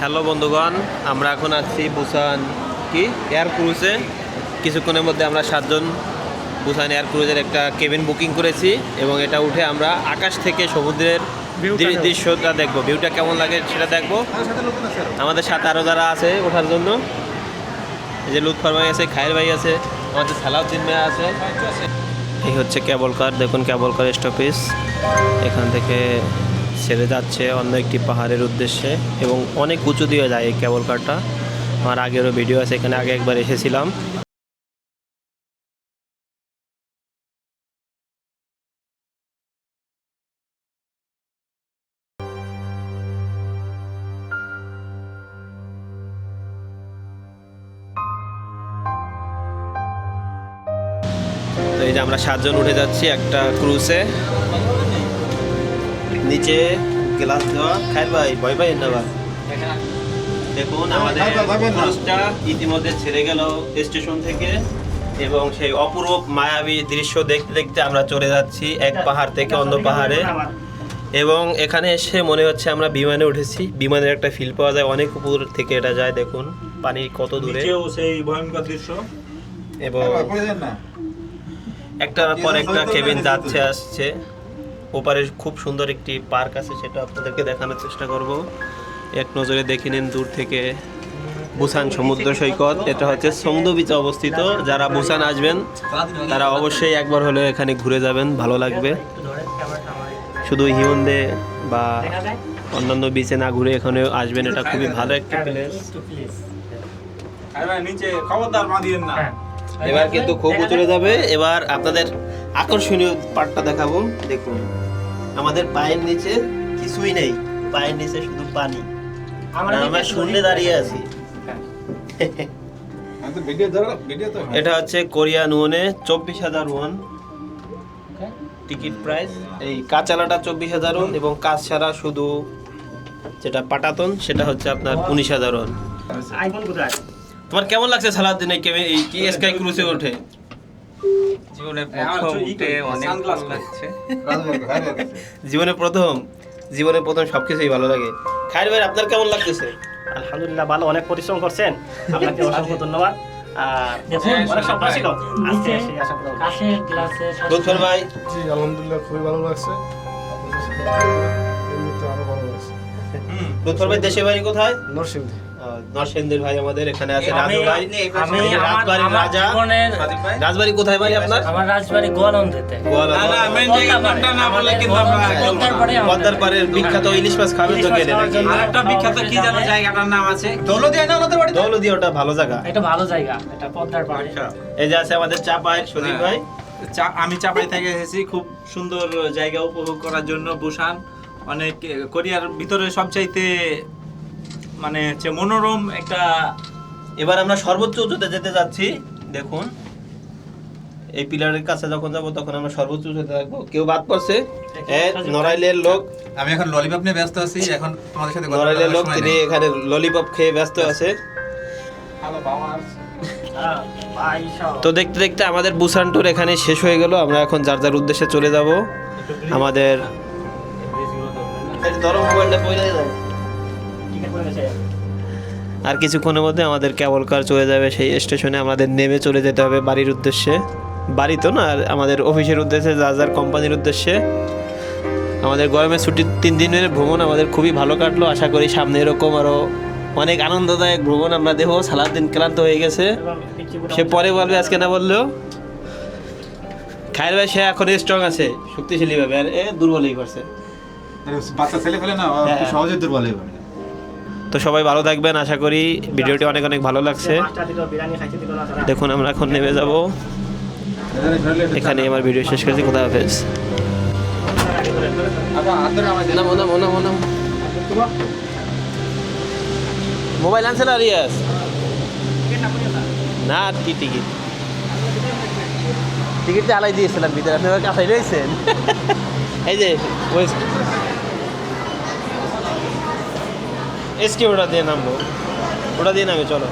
Hello বন্ধুগণ, আমরা এখন আছি বুসান এয়ার ক্রুজে। কিছুক্ষণের মধ্যে আমরা 7 জন বুসান এয়ার ক্রুজের একটা কেবিন বুকিং করেছি এবং এটা উঠে আমরা আকাশ থেকে সমুদ্রের দৃশ্যটা দেখবো। ভিউটা কেমন লাগে সেটা দেখবো। আমাদের সাথে আরও যারা আছে ওঠার জন্য, এই যে লুৎফর ভাই আছে, খায়ের ভাই আছে, আমাদের সালাউদ্দিন ভাই আছে। এই হচ্ছে কেবল কার, দেখুন কেবল কার স্টপেজ। এখান থেকে ছেড়ে যাচ্ছে অন্য একটি পাহাড়ের উদ্দেশ্যে এবং অনেক উঁচু দিয়ে যায় এই কেবল কারটা। আমার আগেরও ভিডিও আছে, এখানে আগে একবার এসেছিলাম। তো এই যে আমরা 7 জন উঠে যাচ্ছি একটা ক্রুজে। নিচে গ্লাস দেওয়া। খায়ের ভাই ভয় পাই না ভাই। দেখুন আমাদের ক্রুজটা ইতিমধ্যে ছেড়ে গেল স্টেশন থেকে এবং সেই অপূর্ব মায়াবী দৃশ্য দেখতে দেখতে আমরা চলে যাচ্ছি এক পাহাড় থেকে অন্য পাহাড়ে। এবং এখানে এসে মনে হচ্ছে আমরা বিমানে উঠেছি। বিমানের একটা ফিল পাওয়া যায়, অনেক উপর থেকে এটা যায়। দেখুন পানি কত দূরে, সেই ভয়ঙ্কর দৃশ্য। এবং একটার পর একটা কেবিন যাচ্ছে আসছে। ওপারে খুব সুন্দর একটি পার্ক আছে, সেটা আপনাদেরকে দেখানোর চেষ্টা করব। এক নজরে দেখে নিন দূর থেকে বুসান সমুদ্র সৈকত। এটা হচ্ছে সংদো বিচে অবস্থিত। যারা বুসান আসবেন তারা অবশ্যই একবার হলেও এখানে ঘুরে যাবেন, ভালো লাগবে। শুধু হিউন্দে বা অন্যান্য বিচে না ঘুরে এখানে আসবেন, এটা খুবই ভালো একটা প্লেস। এবার কিন্তু খুব চলে যাবে। এবার আপনাদের আকর্ষণীয় পার্টটা দেখাবো। দেখুন আমাদের পায়ের নিচে কিছুই নেই, পায়ের নিচে শুধু পানি। আমরা শূন্যে দাঁড়িয়ে আছি। এটা হচ্ছে কোরিয়ান ওয়ানে 24,000 ওয়ান টিকিট প্রাইস। এই কাঁচালাটা 24,000 ওয়ান এবং কাজ ছাড়া শুধু যেটা পাটাতন সেটা হচ্ছে আপনার 19,000 ওয়ান। তোমার কেমন লাগছে সালাউদ্দিন এই কি স্কাই ক্রুজে ওঠে? জীবনে প্রথম সবকিছুই ভালো লাগে। খায়ের ভাই আপনার কেমন লাগতেছে? আলহামদুলিল্লাহ ভালো, অনেক পরিশ্রম করছেন, আপনাকে অসংখ্য ধন্যবাদ। আর অনেক স্বপ্ন ছিল, আজকে সেই আশা করা হলো। লুৎফর ভাই? জি আলহামদুলিল্লাহ খুবই ভালো লাগছে। আরো ভালো লাগছে। লুৎফর ভাই দেশে বাড়ি কোথায়? নরসিংদী। নরসিংদীর ভাই আমাদের এখানে আছে। রাজু ভাই রাজবাড়ির রাজা। রাজবাড়ি কোথায় ভাই আপনার? আমার রাজবাড়ি গোয়ালন্দিতে। পদ্মার পাড়ের বিখ্যাত ইলিশ মাছ খাবেন তো গেলে নাকি? আরেকটা বিখ্যাত কি জানো জায়গাটার নাম আছে? দৌলদিয়া না আমাদের বাড়ি? দৌলদিয়া, ওটা ভালো জায়গা। এটা ভালো জায়গা, এটা পদ্মার পাড়ে। এই যে আছে আমাদের চাপাই সজীব ভাই। আমি চাপাই থেকে এসেছি, খুব সুন্দর জায়গা উপভোগ করার জন্য। বুসান অনেক কোরিয়ার ভিতরে সবচাইতে মানে হচ্ছে মনোরম একটা। এবার আমরা সর্বোচ্চ উঁচুতে যেতে যাচ্ছি। দেখুন এই পিলারের কাছে যখন যাবো তখন আমরা সর্বোচ্চ উঁচুতে থাকবো। কেউ বাদ পড়ছে? নড়াইলের লোক। আমি এখন ললিপপ নিয়ে ব্যস্ত আছি। এখন তোমাদের সাথে নড়াইলের লোক, তিনি এখানে ললিপপ খেয়ে ব্যস্ত আছে। তো দেখতে দেখতে আমাদের বুসান ট্যুর এখানে শেষ হয়ে গেল। আমরা এখন যার যার উদ্দেশ্যে চলে যাব। আমাদের আর কিছুক্ষণের মধ্যে আমাদের কেবল কার চলে যাবে সেই স্টেশনে। আমাদের নেমে চলে যেতে হবে বাড়ির উদ্দেশ্যে। বাড়ি তো না, আমাদের অফিসের উদ্দেশ্যে, যার যার কোম্পানির উদ্দেশ্যে। আমাদের গরমের ছুটির 3 দিনের ভ্রমণ আমাদের খুবই ভালো কাটলো। আশা করি সামনে এরকম আরও অনেক আনন্দদায়ক ভ্রমণ আমরা দেখবো। সালাউদ্দিন ক্লান্ত হয়ে গেছে, সে পরে বলবে, আজকে না বললেও। খায়ের ভাই সে এখন স্ট্রং আছে, শক্তিশালী ভাবে, আর দুর্বলই করছে। বাচ্চা ছেলে ফেলে না সহজে দুর্বল হয়ে পড়ে। তো সবাই ভালো থাকবেন, আশা করি ভিডিওটি অনেক অনেক ভালো লাগছে। দেখুন আমরা এখন নেমে যাব। এখানে আমার ভিডিও শেষ করছি। খোদা হাফেজ। মোবাইল আনছে না রিয়াজ? না কি টিকিট টিকিটটা আলাই দিয়েছিলাম ভিতরে, আপনি কাছাই রয়েছেন। এই যে এসকে ওটা দিয়ে নামবো, ওটা দিয়ে নামে চলো।